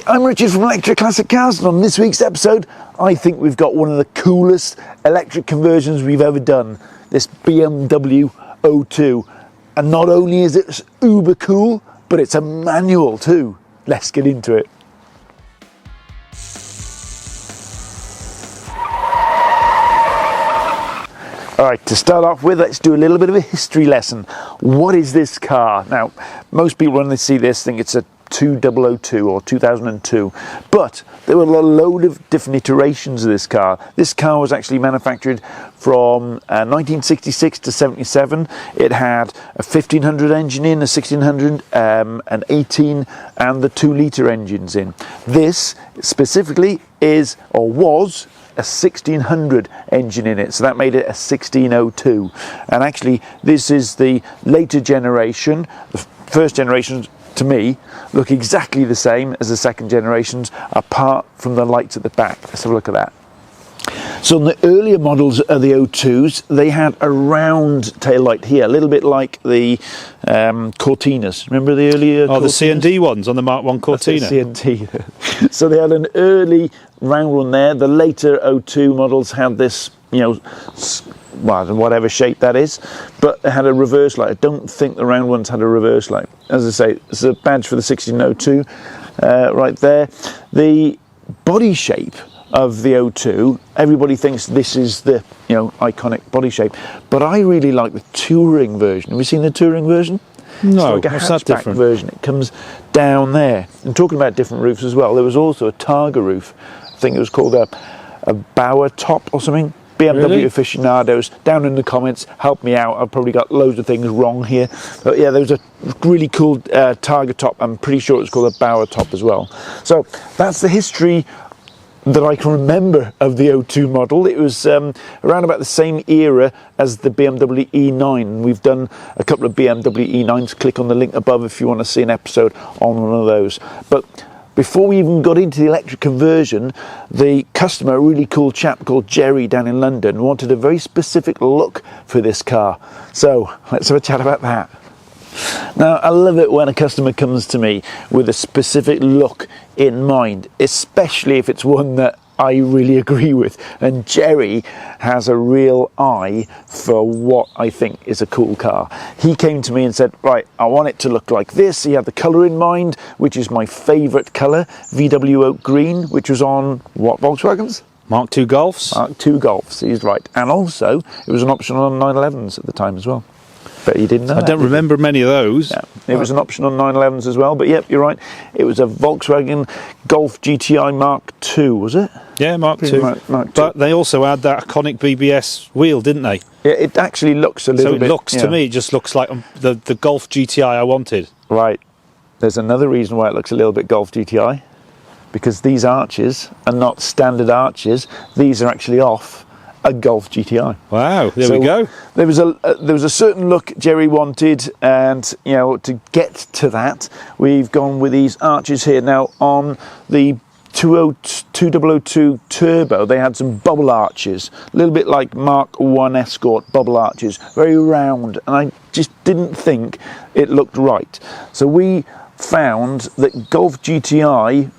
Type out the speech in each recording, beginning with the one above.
I'm Richard from Electric Classic Cars, and on this week's episode I think we've got one of the coolest electric conversions we've ever done, this BMW O2. And not only is it uber cool, but it's a manual too. Let's get into it. Alright, to start off with, let's do a little bit of a history lesson. What is this car? Now, most people when they see this think it's a 2002 or 2002, but there were a load of different iterations of this car. This car was actually manufactured from 1966 to 77. It had a 1500 engine in, a 1600, an 18 and the 2-litre engines in. This specifically is, or was, a 1600 engine in it, so that made it a 1602. And actually this is the later generation. The first generation, to me, look exactly the same as the second generations, apart from the lights at the back. Let's have a look at that. So on the earlier models of the O2s, they had a round tail light here, a little bit like the Cortinas. Remember the earlier Cortinas? The C&D ones on the Mark 1 Cortina. C&D. So they had an early round one there. The later O2 models had this, you know, well, whatever shape that is, but they had a reverse light. I don't think the round ones had a reverse light. As I say, it's a badge for the 1602 right there. The body shape of the O2, everybody thinks this is the, you know, iconic body shape, but I really like the touring version. Have you seen the touring version? No, it's like a what's that different version. It comes down there. And talking about different roofs as well, there was also a Targa roof. I think it was called a Bauer top or something. BMW really? aficionados, down in the comments, help me out. I've probably got loads of things wrong here. But yeah, there was a really cool Targa top. I'm pretty sure it was called a Bauer top as well. So that's the history that I can remember of the O2 model. It was around about the same era as the BMW E9. We've done a couple of BMW E9s. Click on the link above if you want to see an episode on one of those. But before we even got into the electric conversion, the customer, a really cool chap called Jerry down in London, wanted a very specific look for this car. So let's have a chat about that. Now, I love it when a customer comes to me with a specific look in mind, especially if it's one that I really agree with. And Jerry has a real eye for what I think is a cool car. He came to me and said, right, I want it to look like this. He had the colour in mind, which is my favourite colour, VW Oak Green, which was on what Volkswagens? Mark II Golfs. Mark II Golfs, he's right. And also, it was an option on 911s at the time as well. Bet you didn't know. I don't remember many of those. Yeah, it was an option on 911s as well, but yep, you're right. It was a Volkswagen Golf GTI Mark II, was it? Yeah, Mark II. Mark II. But they also had that iconic BBS wheel, didn't they? Yeah, it actually looks a little bit... So it looks, to me, it just looks like the Golf GTI I wanted. Right. There's another reason why it looks a little bit Golf GTI, because these arches are not standard arches. These are actually off a Golf GTI. Wow, there we go. There was a certain look Jerry wanted, and you know, to get to that, we've gone with these arches here. Now on the 2002 Turbo, they had some bubble arches, a little bit like Mark I Escort bubble arches, very round, and I just didn't think it looked right. So we found that Golf GTI,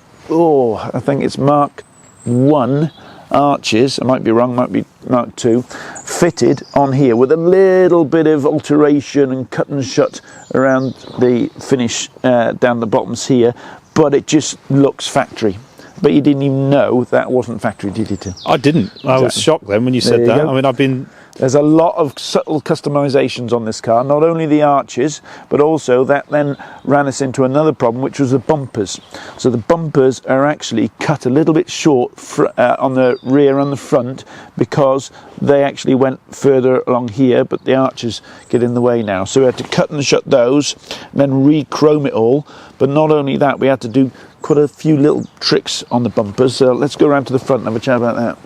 I think it's Mark I arches, I might be wrong, might be Mark II, fitted on here with a little bit of alteration and cut and shut around the finish down the bottoms here, but it just looks factory. But you didn't even know that wasn't factory, did you? I didn't. Exactly. I was shocked then when you said that. I mean, there's a lot of subtle customisations on this car, not only the arches, but also that then ran us into another problem, which was the bumpers. So the bumpers are actually cut a little bit short on the rear and the front, because they actually went further along here, but the arches get in the way now. So we had to cut and shut those, and then re-chrome it all. But not only that, we had to do quite a few little tricks on the bumpers. So let's go around to the front and have a chat about that.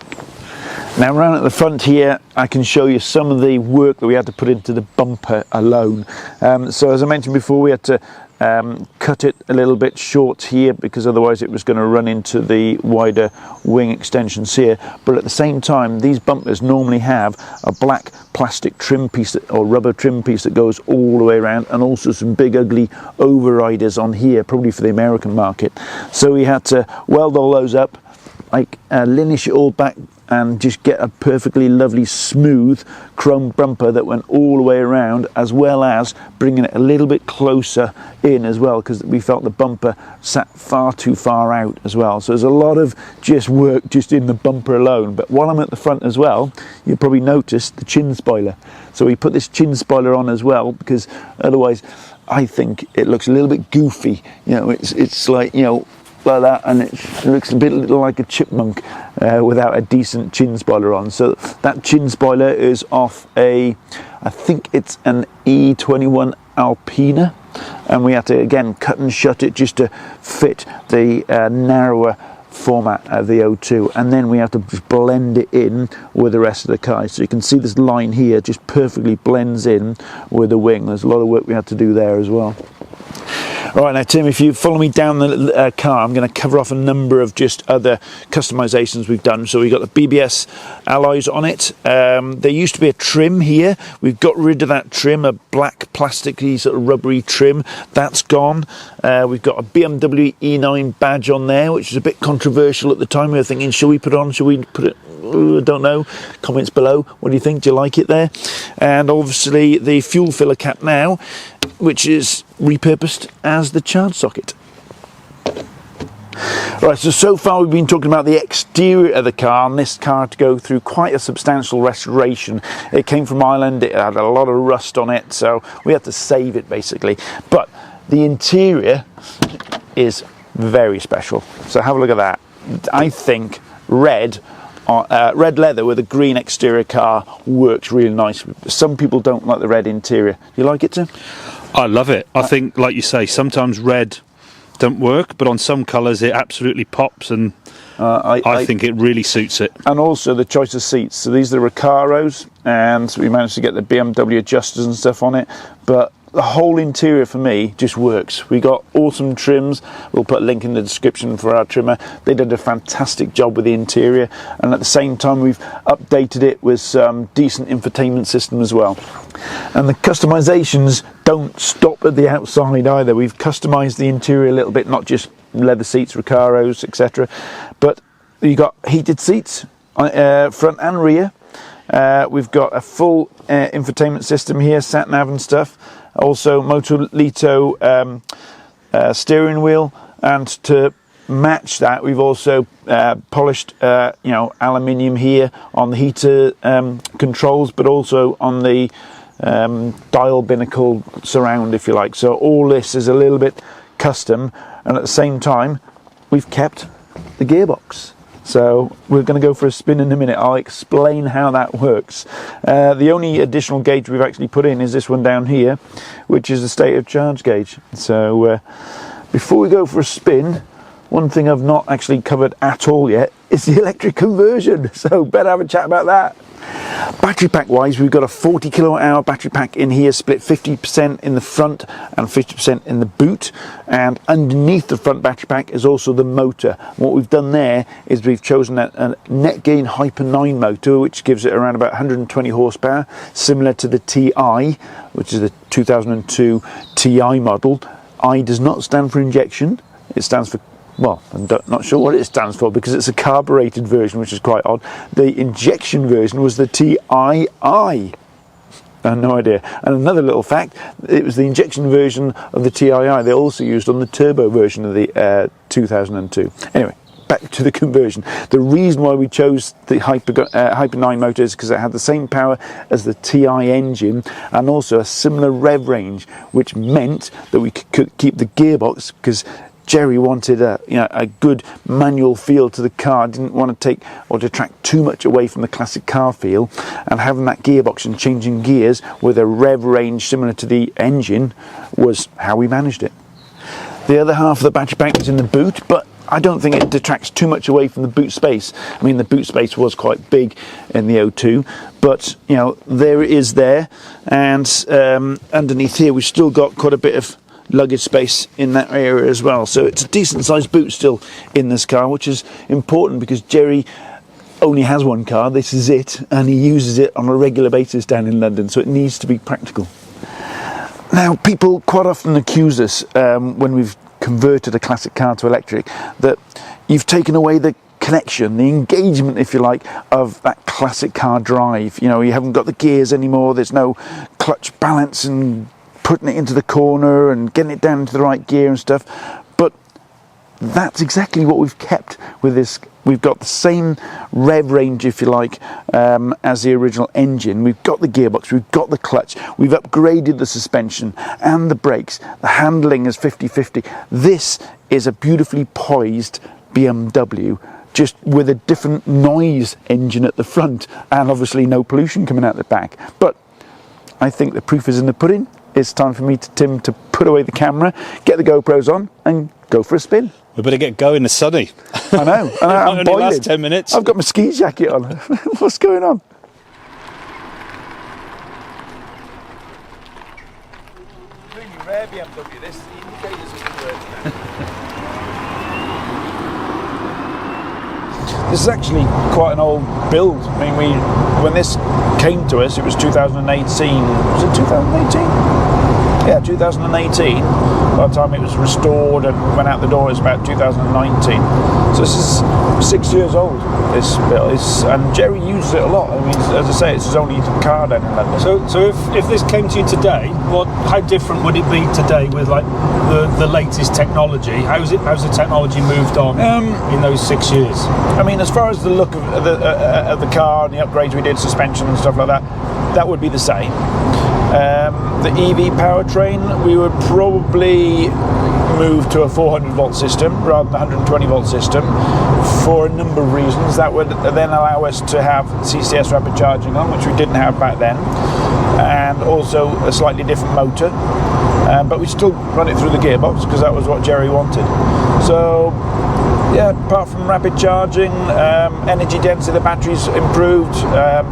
Now around at the front here, I can show you some of the work that we had to put into the bumper alone. So as I mentioned before, we had to cut it a little bit short here because otherwise it was going to run into the wider wing extensions here. But at the same time, these bumpers normally have a black plastic trim piece or rubber trim piece that goes all the way around, and also some big ugly overriders on here, probably for the American market. So we had to weld all those up, like linish it all back, and just get a perfectly lovely smooth chrome bumper that went all the way around, as well as bringing it a little bit closer in as well, because we felt the bumper sat far too far out as well. So there's a lot of just work just in the bumper alone. But while I'm at the front as well, you'll probably notice the chin spoiler. So we put this chin spoiler on as well, because otherwise I think it looks a little bit goofy. You know, it's like, you know, like that, and it looks a bit like a chipmunk without a decent chin spoiler on. So that chin spoiler is off I think it's an E21 Alpina, and we had to again cut and shut it just to fit the narrower format of the O2, and then we have to just blend it in with the rest of the car. So you can see this line here just perfectly blends in with the wing. There's a lot of work we had to do there as well. All right, now Tim, if you follow me down the car, I'm going to cover off a number of just other customizations we've done. So we've got the BBS alloys on it. There used to be a trim here. We've got rid of that trim, a black plasticky sort of rubbery trim. That's gone. We've got a BMW E9 badge on there, which is a bit controversial at the time. We were thinking, should we put it on? Should we put it? I don't know. Comments below. What do you think? Do you like it there? And obviously the fuel filler cap now, which is repurposed as the charge socket. Right, so far we've been talking about the exterior of the car, and this car had to go through quite a substantial restoration. It came from Ireland, it had a lot of rust on it, so we had to save it basically. But the interior is very special. So have a look at that. I think red leather with a green exterior car works really nice. Some people don't like the red interior. Do you like it, Tim? I love it. I think, like you say, sometimes red don't work, but on some colours it absolutely pops, and I think it really suits it. And also the choice of seats. So these are the Recaros, and we managed to get the BMW adjusters and stuff on it, but the whole interior for me just works. We got awesome trims. We'll put a link in the description for our trimmer. They did a fantastic job with the interior, and at the same time we've updated it with some decent infotainment system as well. And the customizations don't stop at the outside either. We've customized the interior a little bit, not just leather seats, Recaros, etc., but you got heated seats front and rear. We've got a full infotainment system here, sat nav and stuff. Also Motolito steering wheel, and to match that we've also polished aluminium here on the heater controls, but also on the dial binnacle surround, if you like. So all this is a little bit custom, and at the same time we've kept the gearbox. So we're going to go for a spin in a minute. I'll explain how that works. The only additional gauge we've actually put in is this one down here, which is the state of charge gauge. So before we go for a spin, one thing I've not actually covered at all yet is the electric conversion. So better have a chat about that. Battery pack wise, we've got a 40 kilowatt hour battery pack in here, split 50% in the front and 50% in the boot, and underneath the front battery pack is also the motor. What we've done there is we've chosen a net gain Hyper 9 motor, which gives it around about 120 horsepower, similar to the TI, which is the 2002 TI model. I does not stand for injection, it stands for, well, I'm not sure what it stands for, because it's a carbureted version, which is quite odd. The injection version was the TII. I have no idea. And another little fact, it was the injection version of the TII they also used on the turbo version of the 2002. Anyway, back to the conversion. The reason why we chose the Hyper 9 motor is because it had the same power as the TI engine, and also a similar rev range, which meant that we could keep the gearbox, because Jerry wanted a good manual feel to the car, didn't want to take or detract too much away from the classic car feel, and having that gearbox and changing gears with a rev range similar to the engine was how we managed it. The other half of the battery pack was in the boot, but I don't think it detracts too much away from the boot space. I mean, the boot space was quite big in the O2, but there it is there, and underneath here we've still got quite a bit of luggage space in that area as well. So it's a decent sized boot still in this car, which is important because Jerry only has one car, this is it, and he uses it on a regular basis down in London, so it needs to be practical. Now, people quite often accuse us when we've converted a classic car to electric that you've taken away the connection, the engagement, if you like, of that classic car drive. You know, you haven't got the gears anymore, there's no clutch balance and putting it into the corner and getting it down into the right gear and stuff. But that's exactly what we've kept with this. We've got the same rev range, if you like, as the original engine. We've got the gearbox, we've got the clutch, we've upgraded the suspension and the brakes. The handling is 50-50. This is a beautifully poised BMW, just with a different noise engine at the front, and obviously no pollution coming out the back. But I think the proof is in the pudding. It's time for me, Tim, to put away the camera, get the GoPros on, and go for a spin. We better get going, it's sunny. I know, I'm only boiling. last 10 minutes. I've got my ski jacket on. What's going on? Really rare BMW, this. The indicators isn't working. This is actually quite an old build. I mean, when this came to us, it was 2018. Was it 2018? Yeah, 2018. By the time it was restored and went out the door, it's about 2019. So this is 6 years old, this build. And Jerry uses it a lot. I mean, as I say, it's his only car down in London. So if this came to you today, how different would it be today with like the latest technology? How's the technology moved on in those 6 years? I mean, as far as the look of the car and the upgrades we did, suspension and stuff like that, that would be the same. The EV powertrain, we would probably move to a 400 volt system rather than a 120 volt system for a number of reasons. That would then allow us to have CCS rapid charging on, which we didn't have back then, and also a slightly different motor, but we still run it through the gearbox because that was what Jerry wanted. So yeah, apart from rapid charging, energy density of the batteries improved.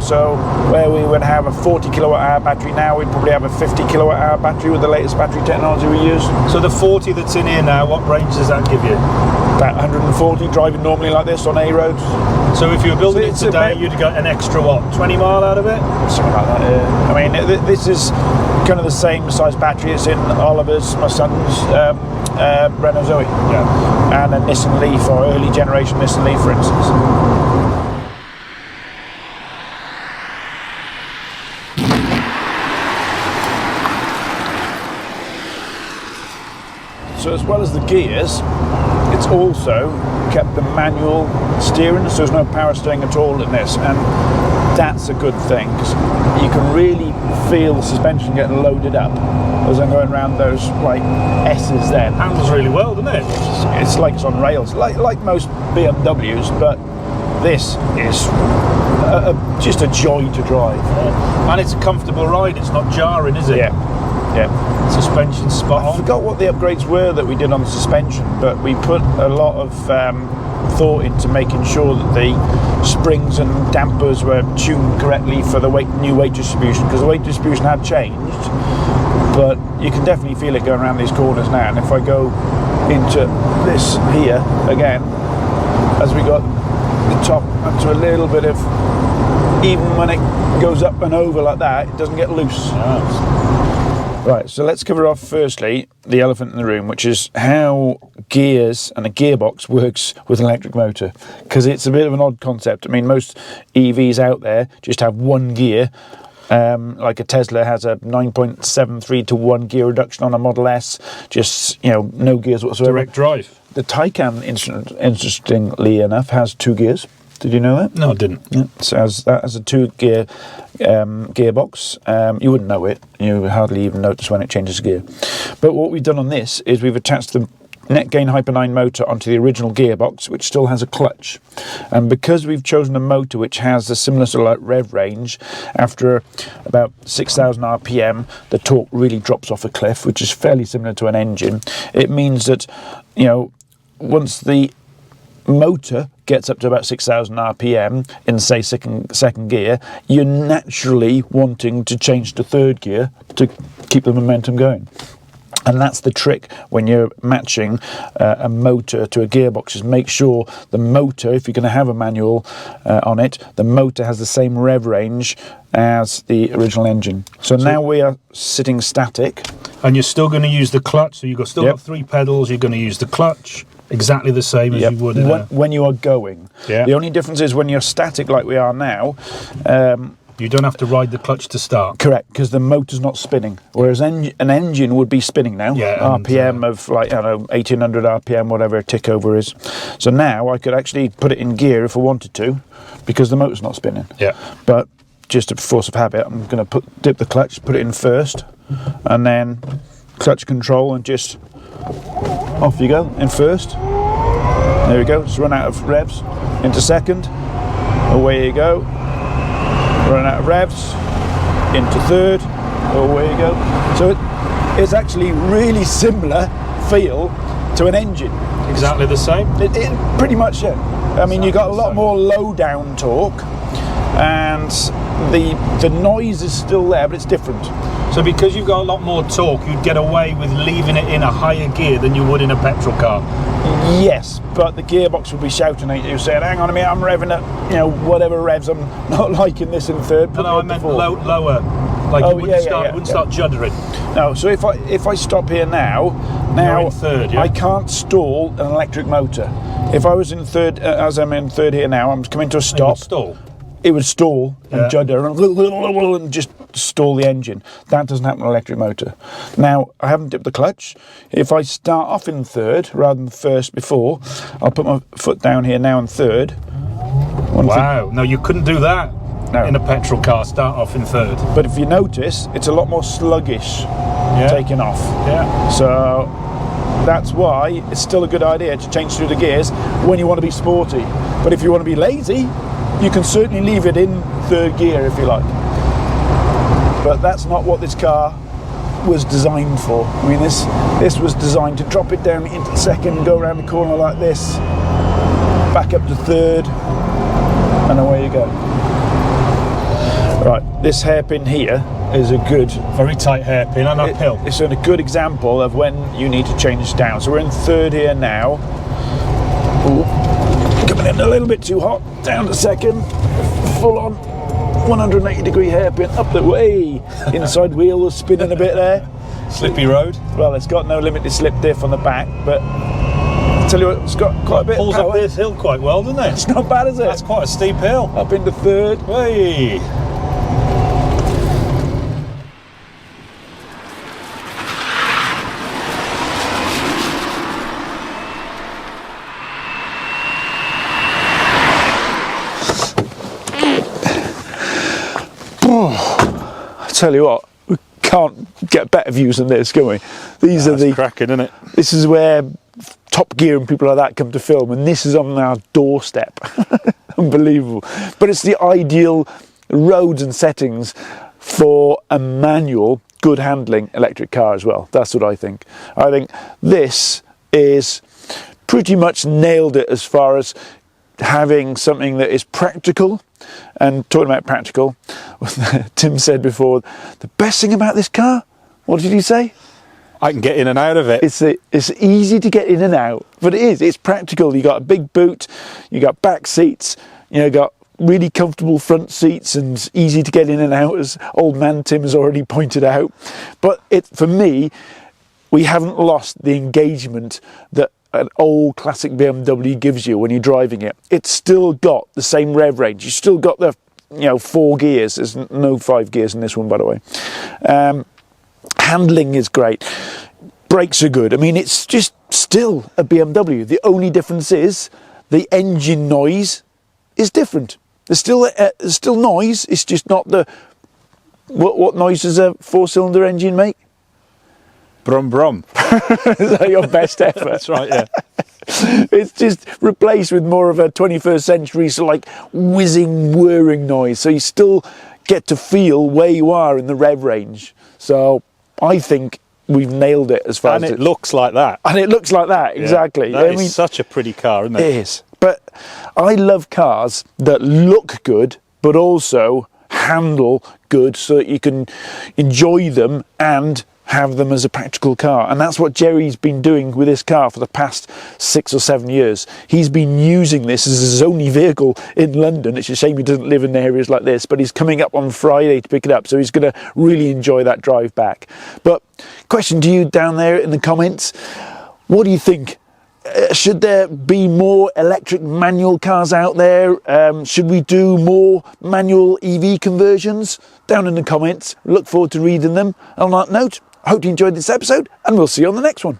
So where we would have a 40 kilowatt hour battery now, we'd probably have a 50 kilowatt hour battery with the latest battery technology we use. So the 40 that's in here now, what range does that give you? About 140 driving normally like this on A roads. So if you were building it today, you'd get an extra what, 20 mile out of it? Something like that, yeah. I mean, this is kind of the same size battery. It's in Oliver's, my son's Renault Zoe, yeah, and a Nissan Leaf, or early generation Nissan Leaf, for instance. So as well as the gears, it's also kept the manual steering, so there's no power steering at all in this, and that's a good thing because you can really feel the suspension getting loaded up as I'm going around those like S's there. Handles really well, doesn't it? It's like it's on rails, like most BMWs, but this is just a joy to drive. Yeah. And it's a comfortable ride, it's not jarring, is it? Yeah. Suspension's spot on. I forgot what the upgrades were that we did on the suspension, but we put a lot of thought into making sure that the springs and dampers were tuned correctly for the new weight distribution, because the weight distribution had changed, but you can definitely feel it going around these corners now. And if I go into this here again, as we got the top up to a little bit of, even when it goes up and over like that, it doesn't get loose. Right, so let's cover off firstly the elephant in the room, which is how gears and a gearbox works with an electric motor, because it's a bit of an odd concept. I mean, most EVs out there just have one gear. Like a Tesla has a 9.73 to 1 gear reduction on a Model S, just, you know, no gears whatsoever. Direct drive. The Taycan, interestingly enough, has 2 gears. Did you know that? No, I didn't. Yeah. So that has a 2-gear gearbox. You wouldn't know it. You would hardly even notice when it changes gear. But what we've done on this is we've attached the net gain Hyper 9 motor onto the original gearbox, which still has a clutch. And because we've chosen a motor which has a similar sort of like rev range, after about 6,000 RPM, the torque really drops off a cliff, which is fairly similar to an engine. It means that, you know, once the motor gets up to about 6,000 RPM in, say, second gear, you're naturally wanting to change to third gear to keep the momentum going. And that's the trick when you're matching a motor to a gearbox, is make sure the motor, if you're going to have a manual on it, the motor has the same rev range as the original engine. So now we are sitting static. And you're still going to use the clutch, so you've still got 3 pedals, you're going to use the clutch exactly the same as you would in when you are going. The only difference is when you're static like we are now, you don't have to ride the clutch to start. Correct, because the motor's not spinning. Whereas an engine would be spinning now. RPM of like, I don't know, 1800 RPM, whatever a tick over is. So now I could actually put it in gear if I wanted to, because the motor's not spinning. But just a force of habit, I'm going to dip the clutch, put it in first, and then clutch control, and just off you go in first. There we go. Just run out of revs into second. Away you go. Run out of revs into third. Away you go. So it's actually really similar feel to an engine. Exactly the same. It pretty much, yeah. I mean, you got a lot more low down torque, and the noise is still there, but it's different. So because you've got a lot more torque, you'd get away with leaving it in a higher gear than you would in a petrol car. Yes, but the gearbox would be shouting at you, saying, "Hang on a minute, I'm revving at whatever revs. I'm not liking this in third." No, I meant lower. Like you wouldn't start juddering. No, so if I stop here now you're in third, I can't stall an electric motor. If I was in third, as I'm in third here now, I'm coming to a stop. It would stall and judder and just stall the engine. That doesn't happen with an electric motor. Now, I haven't dipped the clutch. If I start off in third rather than first before, I'll put my foot down here now in third. Wow, no, you couldn't do that in a petrol car, start off in third. But if you notice, it's a lot more sluggish taking off. So that's why it's still a good idea to change through the gears when you want to be sporty. But if you want to be lazy, you can certainly leave it in third gear if you like. But that's not what this car was designed for. I mean, this was designed to drop it down into second, go around the corner like this, back up to third, and away you go. Right, this hairpin here is a good... Very tight hairpin and uphill. It's a good example of when you need to change down. So we're in third here now. Ooh. Coming in a little bit too hot, down to second, full on 180 degree hairpin up the way. Inside wheel was spinning a bit there. Slippy road. Well, it's got no limited slip diff on the back, but I'll tell you what, it's got quite a bit pulls of power. Up this hill quite well, doesn't it? It's not bad, is it? That's quite a steep hill. Up into third. Hey. I tell you what, we can't get better views than this, can we? These are the cracking, isn't it? This is where Top Gear and people like that come to film, and this is on our doorstep. Unbelievable. But it's the ideal roads and settings for a manual, good handling electric car as well. That's what I think. I think this is pretty much nailed it as far as having something that is practical. And talking about practical, Tim said before, the best thing about this car, what did he say? I can get in and out of it. It's easy to get in and out, but it is. It's practical. You got a big boot, you got back seats, you got really comfortable front seats, and easy to get in and out, as old man Tim has already pointed out. But for me, we haven't lost the engagement that an old classic BMW gives you when you're driving it. It's still got the same rev range. You've still got the 4 gears. There's no 5 gears in this one, by the way. Handling is great. Brakes are good. I mean, it's just still a BMW. The only difference is the engine noise is different. There's still noise. It's just not the... What noise does a 4-cylinder engine make? Brum brum. Is that your best effort? That's right, yeah. It's just replaced with more of a 21st century sort of like whizzing, whirring noise. So you still get to feel where you are in the rev range. So I think we've nailed it as far as it looks like that. And it looks like that, exactly. That is such a pretty car, isn't it? It is. But I love cars that look good, but also handle good so that you can enjoy them and have them as a practical car. And that's what Jerry's been doing with this car for the past 6 or 7 years. He's been using this as his only vehicle in London. It's a shame he doesn't live in areas like this, but he's coming up on Friday to pick it up, so he's going to really enjoy that drive back. But question to you down there in the comments, what do you think? Should there be more electric manual cars out there? Should we do more manual EV conversions? Down in the comments. Look forward to reading them. On that note, I hope you enjoyed this episode, and we'll see you on the next one.